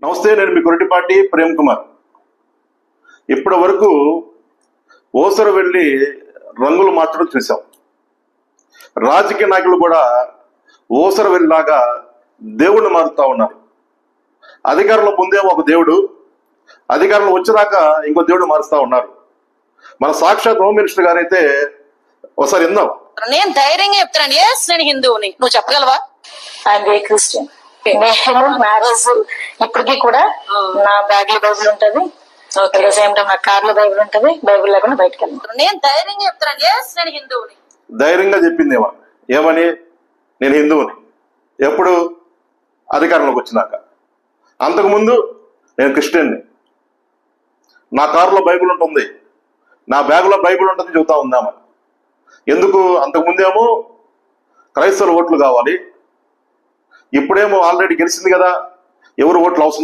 నమస్తే, నేను మీ కొరటిపాటి ప్రేమ్ కుమార్. ఇప్పటి వరకు ఓసర వెళ్ళి రంగులు మార్చడం చూసాం. రాజకీయ నాయకులు కూడా ఓసర వెళ్ళిలాగా దేవుడిని మారుతా ఉన్నారు. అధికారంలో ముందేమో ఒక దేవుడు, అధికారంలో వచ్చేదాక ఇంకో దేవుడు మారుస్తా ఉన్నారు. మన సాక్షాత్ హోమ్ మినిస్టర్ గారైతే ఒకసారి విందాం. నేను ధైర్యంగా చెప్తాను, ఎస్ నేను హిందువుని, నువ్వు చెప్పగలవా? I'm a Christian. నేను మ్యారేజ్ ఇప్పటికీ కూడా నా బ్యాగ్ లో బైబుల్ ఉంటది, సేమ్ టైం నా కార్ లో బైబుల్ ఉంటది. బైబుల్ లేకుండా బయటకు వెళ్ళను. నేను ధైర్యంగా చెప్తాను, ఎస్ నేను హిందువుని. ధైర్యంగా చెప్పిందేమో ఏమని? నేను హిందువుని. ఎప్పుడు? అధికారంలోకి వచ్చినాక. అంతకుముందు నేను క్రిస్టియన్ని, నా కారులో బైబుల్ ఉంటుంది, నా బ్యాగులో బైబుల్ ఉంటుంది చెబుతా ఉందామని. ఎందుకు? అంతకుముందేమో క్రైస్తవుల ఓట్లు కావాలి, ఇప్పుడేమో ఆల్రెడీ గెలిచింది కదా, ఎవరు ఓట్లు అవసరం